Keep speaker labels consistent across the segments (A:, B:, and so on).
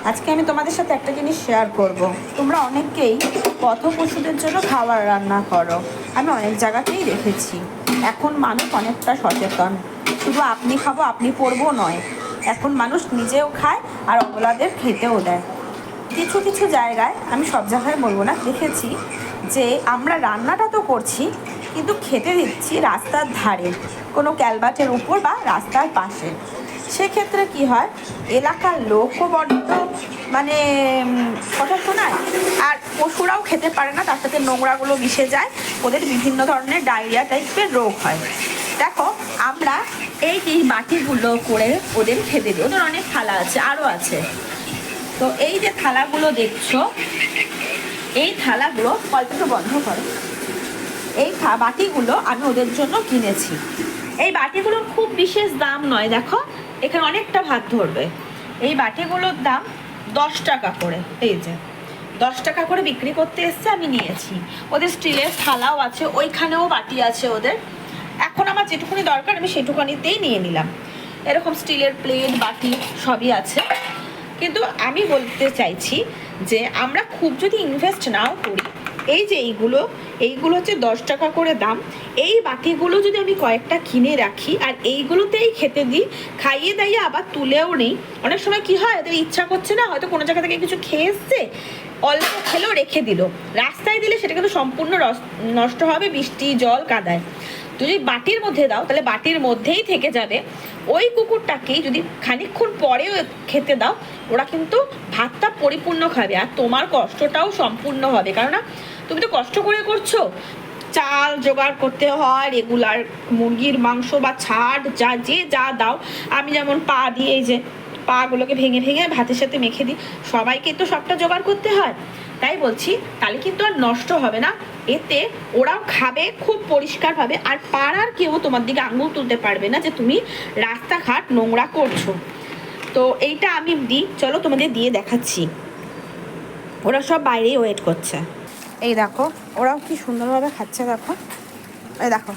A: আজকে আমি তোমাদের সাথে একটা জিনিস শেয়ার করব। তোমরা অনেকেই পথ-পশুদের জন্য খাবার রান্না করো, আমি অনেক জায়গাতেই দেখেছি। এখন মানুষ অনেকটা সচেতন, শুধু আপনি খাবো আপনি পড়বো নয়, এখন মানুষ নিজেও খায় আর অবলাদের খেতেও দেয়। কিছু কিছু জায়গায়, আমি সব জায়গায় বলবো না, দেখেছি যে আমরা রান্নাটা তো করছি কিন্তু খেতে দিচ্ছি রাস্তার ধারে, কোনো ক্যালভার্টের উপর বা রাস্তার পাশে। সেক্ষেত্রে কি হয়, এলাকার লোকও বড্ড মানে কথা শোনায়, আর পশুরাও খেতে পারে না, তার সাথে নোংরাগুলো মিশে যায়, ওদের বিভিন্ন ধরনের ডায়রিয়া টাইপের রোগ হয়। দেখো, আমরা এই যে বাটিগুলো করে ওদের খেতে দিই, ওদের অনেক থালা আছে, আরও আছে। তো এই যে থালাগুলো দেখছো, এই থালাগুলো কল্পটা বন্ধ করো, এই বাটিগুলো আমি ওদের জন্য কিনেছি। এই বাটিগুলোর খুব বিশেষ দাম নয়, দেখো এখানে অনেকটা ভাত ধরবে। এই বাটিগুলোর দাম 10 টাকা করে, এই যে 10 টাকা করে বিক্রি করতে এসছে, আমি নিয়েছি। ওদের স্টিলের থালাও আছে, ওইখানেও বাটি আছে ওদের। এখন আমার যেটুকুনি দরকার আমি সেটুকুনিতেই নিয়ে নিলাম। এরকম স্টিলের প্লেট বাটি সবই আছে। কিন্তু আমি বলতে চাইছি যে আমরা খুব যদি ইনভেস্ট নাও করি, এই যে এইগুলো হচ্ছে 10 টাকা করে দাম, এই বাটিগুলো যদি আমি কয়েকটা কিনে রাখি আর এইগুলোতেই খেতে দিই, খাইয়ে দাইয়ে আবার তুলেও নেই। অনেক সময় কি হয়, ওদের ইচ্ছা করছে না, হয়তো কোনো জায়গা থেকে কিছু খেয়ে এসছে, অল্প খেলেও রেখে দিল, রাস্তায় দিলে সেটা কিন্তু সম্পূর্ণ নষ্ট হবে বৃষ্টি জল কাদায়। যদি বাটির মধ্যে দাও তাহলে বাটির মধ্যেই থেকে যাবে। ওই কুকুরটাকেই যদি খানিকক্ষণ পরেও খেতে দাও, ওরা কিন্তু ভাতটা পরিপূর্ণ খাবে আর তোমার কষ্টটাও সম্পূর্ণ হবে। কেননা তুমি তো কষ্ট করে করছো, চাল জোগাড় করতে হয়, রেগুলার মুরগির মাংস বা ছাড় যা দাও। আমি যেমন পা দিয়ে, এই যে পাগুলোকে ভেঙে ভেঙে ভাতের সাথে মেখে দিই, সবাইকে তো সবটা জোগাড় করতে হয়। তাই বলছি, তাহলে কিন্তু আর নষ্ট হবে না, এতে ওরাও খাবে খুব পরিষ্কারভাবে, আর পাড়ার কেউ তোমার দিকে আঙুল তুলতে পারবে না যে তুমি রাস্তাঘাট নোংরা করছো। তো এইটা আমি দিই, চলো তোমাদের দিয়ে দেখাচ্ছি। ওরা সব বাইরেই ওয়েট করছে, এই দেখো ওরাও কি সুন্দরভাবে খাচ্ছে, দেখো এই দেখো,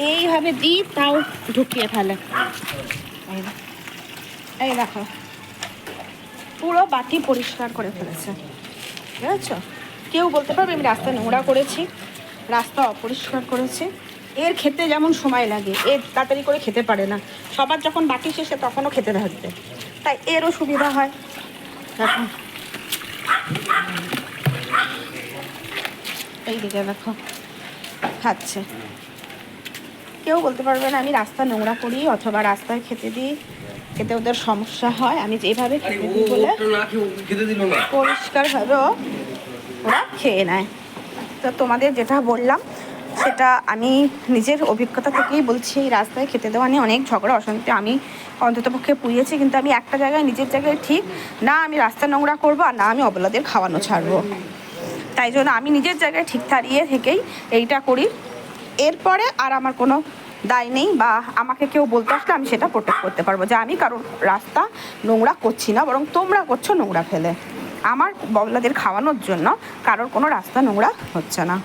A: এইভাবে দিই তাও ঢুকিয়ে ফেলে। এই দেখো পুরো বাটি পরিষ্কার করে ফেলেছে, ঠিক আছে? কেউ বলতে পারবে আমি রাস্তা নোংরা করেছি, রাস্তা অপরিষ্কার করেছি? এর খেতে যেমন সময় লাগে, এর তাড়াতাড়ি করে খেতে পারে না, সবার যখন বাটি শেষে তখনও খেতে থাকবে, তাই এরও সুবিধা হয়। দেখো এইদিকে দেখো খাচ্ছে, কেউ বলতে পারবে না আমি রাস্তা নোংরা করি অথবা রাস্তায় খেতে দিই, এতে ওদের সমস্যা হয়। আমি যেভাবে খেতে দিই বলে পরিষ্কারভাবেও ওরা খেয়ে নেয়। তো তোমাদের যেটা বললাম সেটা আমি নিজের অভিজ্ঞতা থেকেই বলছি, এই রাস্তায় খেতে দেওয়া নিয়ে অনেক ঝগড়া অশান্তি আমি অন্ততপক্ষে পুড়িয়েছি, কিন্তু আমি একটা জায়গায় নিজের জায়গায় ঠিক না, আমি রাস্তা নোংরা করবো আর না আমি অবলাদের খাওয়ানো ছাড়বো। তাই জন্য আমি নিজের জায়গায় ঠিক দাঁড়িয়ে থেকেই এইটা করি। এরপরে আর আমার কোনো দায় নেই, বা আমাকে কেউ বলতে আসলে আমি সেটা প্রোটেক্ট করতে পারবো যে আমি কারোর রাস্তা নোংরা করছি না, বরং তোমরা করছো নোংরা ফেলে। আমার ববলাদের খাওয়ানোর জন্য কারোর কোনো রাস্তা নোংরা হচ্ছে না।